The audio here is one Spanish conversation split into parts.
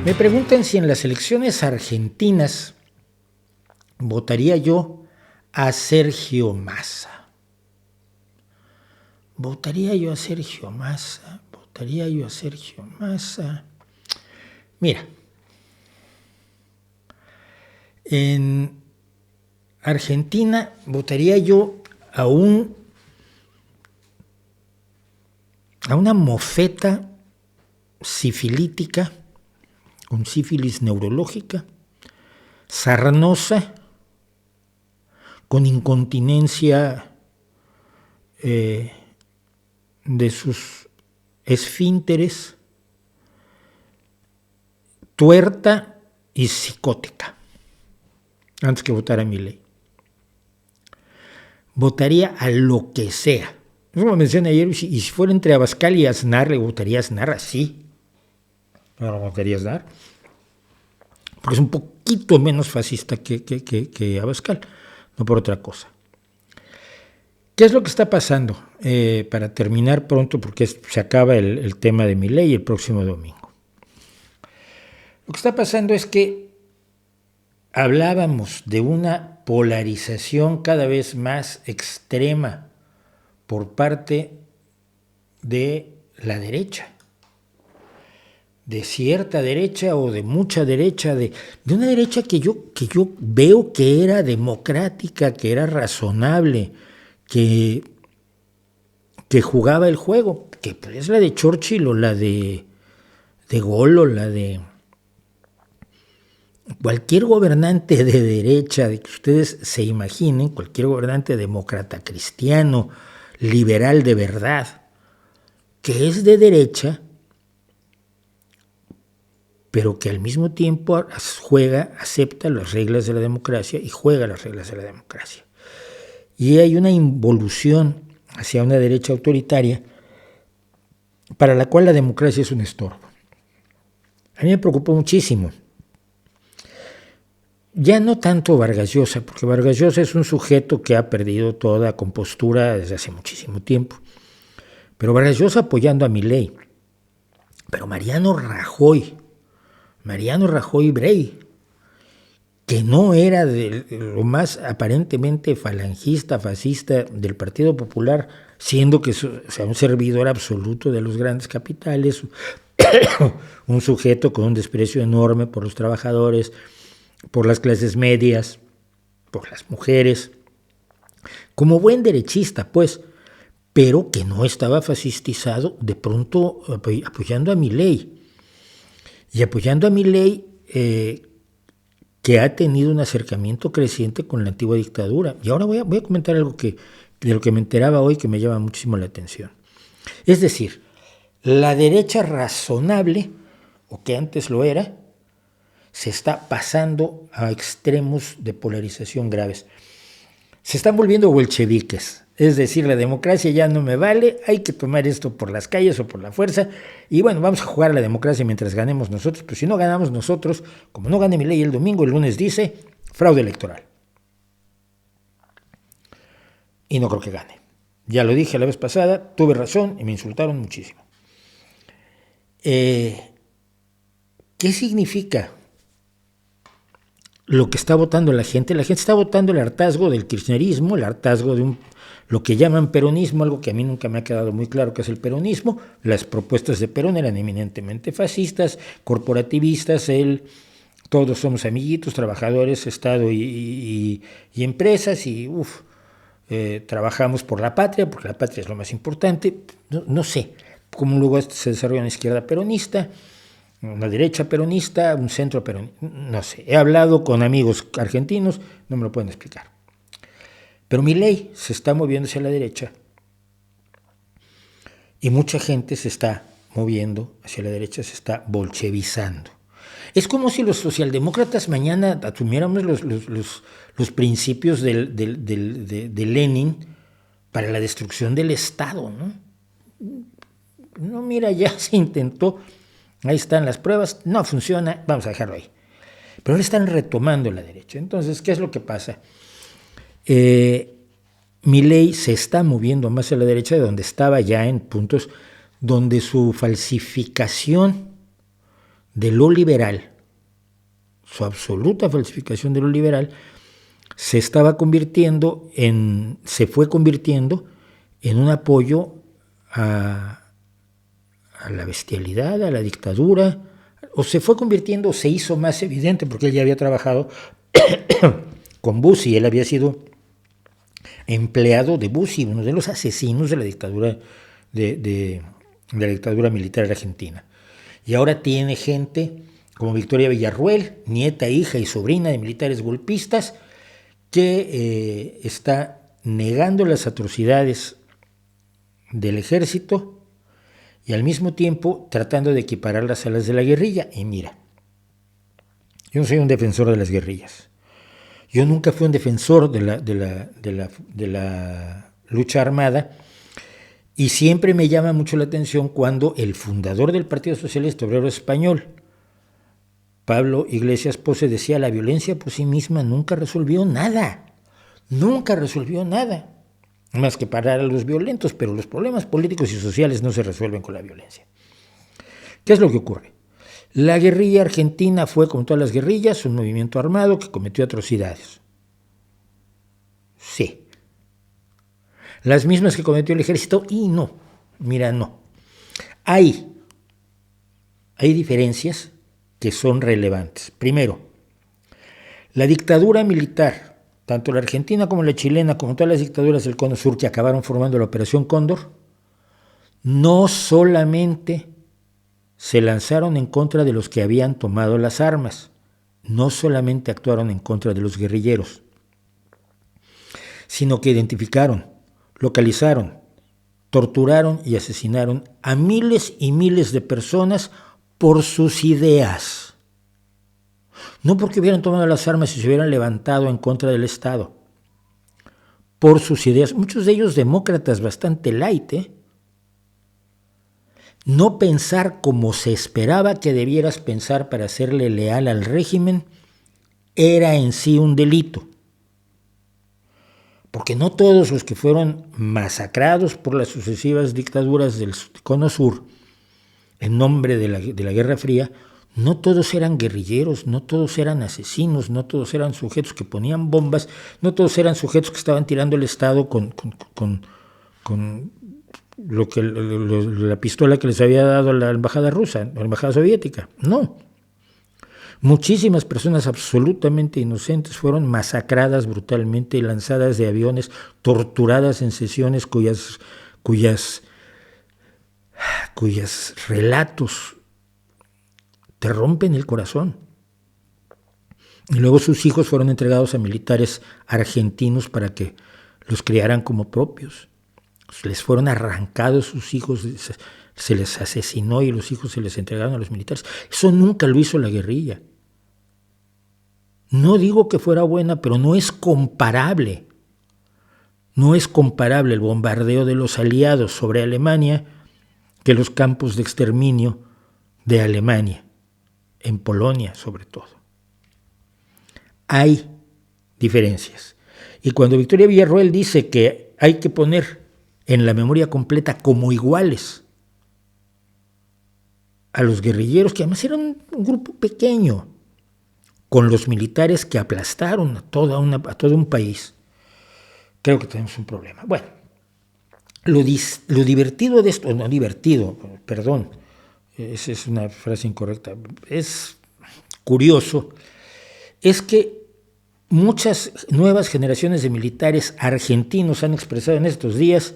Me preguntan si en las elecciones argentinas votaría yo a Sergio Massa. ¿Votaría yo a Sergio Massa? ¿Votaría yo a Sergio Massa? Mira, en Argentina votaría yo a una mofeta sifilítica, con sífilis neurológica, sarnosa, con incontinencia de sus esfínteres, tuerta y psicótica, antes que votar a Milei. Votaría a lo que sea. Eso lo mencioné ayer, y si fuera entre Abascal y Aznar, le votaría a Aznar así. No lo votaría a Aznar, porque es un poquito menos fascista que Abascal, no por otra cosa. ¿Qué es lo que está pasando? Para terminar pronto, porque se acaba el tema de Milei el próximo domingo. Lo que está pasando es que hablábamos de una polarización cada vez más extrema por parte de la derecha, de cierta derecha o de mucha derecha, de una derecha que yo veo que era democrática, que era razonable, que jugaba el juego, que es la de Churchill o la de Gaulle o la de cualquier gobernante de derecha, de que ustedes se imaginen, cualquier gobernante demócrata, cristiano, liberal de verdad, que es de derecha, pero que al mismo tiempo acepta las reglas de la democracia y juega las reglas de la democracia. Y hay una involución hacia una derecha autoritaria para la cual la democracia es un estorbo. A mí me preocupó muchísimo. Ya no tanto Vargas Llosa, porque Vargas Llosa es un sujeto que ha perdido toda compostura desde hace muchísimo tiempo. Pero Vargas Llosa apoyando a Milei. Pero Mariano Rajoy Brey, que no era de lo más aparentemente falangista, fascista del Partido Popular, siendo que un servidor absoluto de los grandes capitales, un sujeto con un desprecio enorme por los trabajadores, por las clases medias, por las mujeres, como buen derechista, pues, pero que no estaba fascistizado, de pronto apoyando a Milei. Y apoyando a Milei, que ha tenido un acercamiento creciente con la antigua dictadura. Y ahora voy a comentar algo de lo que me enteraba hoy que me llama muchísimo la atención. Es decir, la derecha razonable, o que antes lo era, se está pasando a extremos de polarización graves. Se están volviendo bolcheviques. Es decir, la democracia ya no me vale, hay que tomar esto por las calles o por la fuerza, y bueno, vamos a jugar a la democracia mientras ganemos nosotros, pero si no ganamos nosotros, como no gane Milei el domingo, el lunes dice, fraude electoral. Y no creo que gane. Ya lo dije la vez pasada, tuve razón y me insultaron muchísimo. ¿Qué significa lo que está votando la gente? La gente está votando el hartazgo del kirchnerismo, el hartazgo de lo que llaman peronismo, algo que a mí nunca me ha quedado muy claro qué es el peronismo. Las propuestas de Perón eran eminentemente fascistas, corporativistas, todos somos amiguitos, trabajadores, Estado y empresas, y trabajamos por la patria, porque la patria es lo más importante. No sé cómo luego se desarrolla una izquierda peronista, una derecha peronista, un centro peronista, no sé. He hablado con amigos argentinos, no me lo pueden explicar. Pero Milei se está moviendo hacia la derecha y mucha gente se está moviendo hacia la derecha, se está bolchevizando. Es como si los socialdemócratas mañana asumiéramos los principios de Lenin para la destrucción del Estado, ¿no? No, mira, ya se intentó, ahí están las pruebas, no funciona, vamos a dejarlo ahí. Pero ahora están retomando la derecha. Entonces, ¿qué es lo que pasa? Milei se está moviendo más a la derecha de donde estaba ya en puntos donde su falsificación de lo liberal, su absoluta falsificación de lo liberal, se fue convirtiendo en un apoyo a la bestialidad, a la dictadura, o se hizo más evidente porque él ya había trabajado con Bussi, él había sido empleado de Bussi, uno de los asesinos de la dictadura de la dictadura militar argentina. Y ahora tiene gente como Victoria Villarruel, nieta, hija y sobrina de militares golpistas, que está negando las atrocidades del ejército y al mismo tiempo tratando de equipararlas a las de la guerrilla. Y mira, yo no soy un defensor de las guerrillas. Yo nunca fui un defensor de la lucha armada, y siempre me llama mucho la atención cuando el fundador del Partido Socialista Obrero Español, Pablo Iglesias Pose, decía: la violencia por sí misma nunca resolvió nada, más que parar a los violentos, pero los problemas políticos y sociales no se resuelven con la violencia. ¿Qué es lo que ocurre? La guerrilla argentina fue, como todas las guerrillas, un movimiento armado que cometió atrocidades. Sí. Las mismas que cometió el ejército, y no. Mira, no. Hay diferencias que son relevantes. Primero, la dictadura militar, tanto la argentina como la chilena, como todas las dictaduras del Cono Sur que acabaron formando la Operación Cóndor, no solamente se lanzaron en contra de los que habían tomado las armas, no solamente actuaron en contra de los guerrilleros, sino que identificaron, localizaron, torturaron y asesinaron a miles y miles de personas por sus ideas. No porque hubieran tomado las armas y se hubieran levantado en contra del Estado. Por sus ideas, muchos de ellos demócratas bastante light, No pensar como se esperaba que debieras pensar para serle leal al régimen era en sí un delito. Porque no todos los que fueron masacrados por las sucesivas dictaduras del Cono Sur en nombre de la Guerra Fría, no todos eran guerrilleros, no todos eran asesinos, no todos eran sujetos que ponían bombas, no todos eran sujetos que estaban tirando el Estado con la pistola que les había dado la embajada rusa, la embajada soviética. No. Muchísimas personas absolutamente inocentes fueron masacradas brutalmente, lanzadas de aviones, torturadas en sesiones cuyas relatos te rompen el corazón. Y luego sus hijos fueron entregados a militares argentinos para que los criaran como propios. Les fueron arrancados sus hijos, se les asesinó y los hijos se les entregaron a los militares. Eso nunca lo hizo la guerrilla. No digo que fuera buena, pero no es comparable. No es comparable el bombardeo de los aliados sobre Alemania que los campos de exterminio de Alemania, en Polonia sobre todo. Hay diferencias. Y cuando Victoria Villarroel dice que hay que poner en la memoria completa como iguales a los guerrilleros, que además eran un grupo pequeño, con los militares que aplastaron a todo un país, creo que tenemos un problema. Bueno, lo divertido de esto, no divertido, perdón, esa es una frase incorrecta, es curioso, es que muchas nuevas generaciones de militares argentinos han expresado en estos días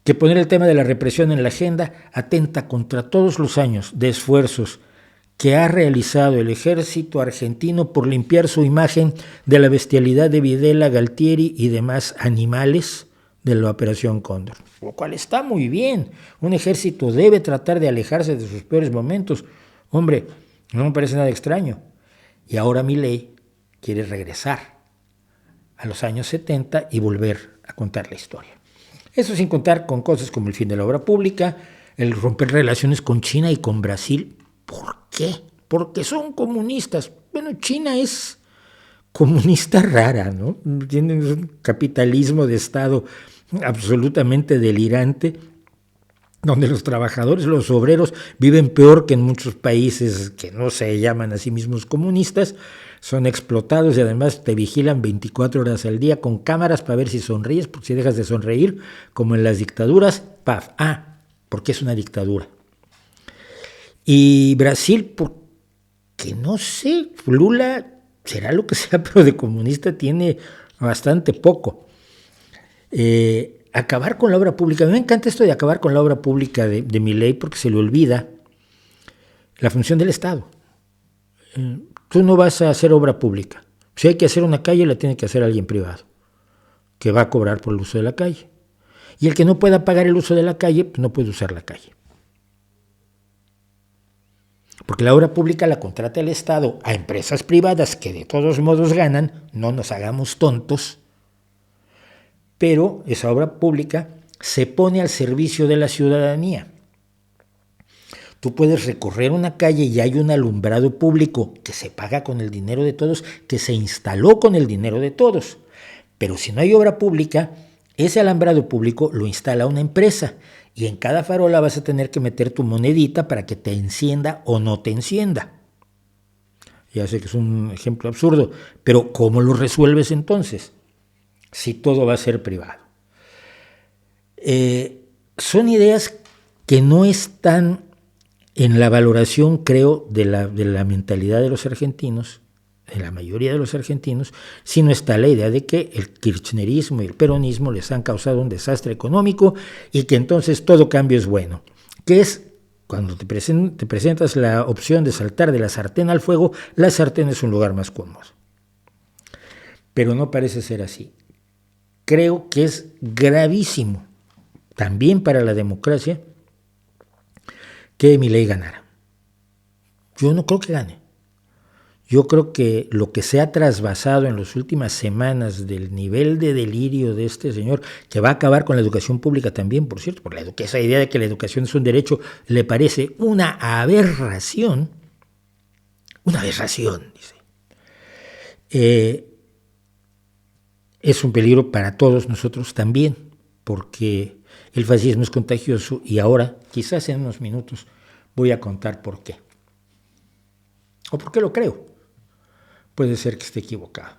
que poner el tema de la represión en la agenda atenta contra todos los años de esfuerzos que ha realizado el ejército argentino por limpiar su imagen de la bestialidad de Videla, Galtieri y demás animales de la Operación Cóndor. Lo cual está muy bien. Un ejército debe tratar de alejarse de sus peores momentos. Hombre, no me parece nada extraño. Y ahora Milei quiere regresar a los años 70 y volver a contar la historia. Eso sin contar con cosas como el fin de la obra pública, el romper relaciones con China y con Brasil. ¿Por qué? Porque son comunistas. Bueno, China es comunista rara, ¿no? Tienen un capitalismo de Estado absolutamente delirante donde los trabajadores, los obreros viven peor que en muchos países que no se llaman a sí mismos comunistas, son explotados y además te vigilan 24 horas al día con cámaras para ver si sonríes, porque si dejas de sonreír, como en las dictaduras, ¡paf! Porque es una dictadura. Y Brasil, porque no sé, Lula será lo que sea, pero de comunista tiene bastante poco. Acabar con la obra pública. A mí me encanta esto de acabar con la obra pública de Milei porque se le olvida la función del Estado. Tú no vas a hacer obra pública. Si hay que hacer una calle, la tiene que hacer alguien privado, que va a cobrar por el uso de la calle. Y el que no pueda pagar el uso de la calle, pues no puede usar la calle. Porque la obra pública la contrata el Estado a empresas privadas que de todos modos ganan, no nos hagamos tontos, pero esa obra pública se pone al servicio de la ciudadanía. Tú puedes recorrer una calle y hay un alumbrado público que se paga con el dinero de todos, que se instaló con el dinero de todos. Pero si no hay obra pública, ese alumbrado público lo instala una empresa y en cada farola vas a tener que meter tu monedita para que te encienda o no te encienda. Ya sé que es un ejemplo absurdo, pero ¿cómo lo resuelves entonces? Si todo va a ser privado. Son ideas que no están en la valoración, creo, de la mentalidad de los argentinos, de la mayoría de los argentinos, sino está la idea de que el kirchnerismo y el peronismo les han causado un desastre económico y que entonces todo cambio es bueno. Que es, cuando te presentas la opción de saltar de la sartén al fuego, la sartén es un lugar más cómodo. Pero no parece ser así. Creo que es gravísimo, también para la democracia, que Milei ganara. Yo no creo que gane. Yo creo que lo que se ha trasvasado en las últimas semanas del nivel de delirio de este señor, que va a acabar con la educación pública también, por cierto, porque esa idea de que la educación es un derecho le parece una aberración, dice. Es un peligro para todos nosotros también, porque el fascismo es contagioso y ahora, quizás en unos minutos, voy a contar por qué. O por qué lo creo. Puede ser que esté equivocado.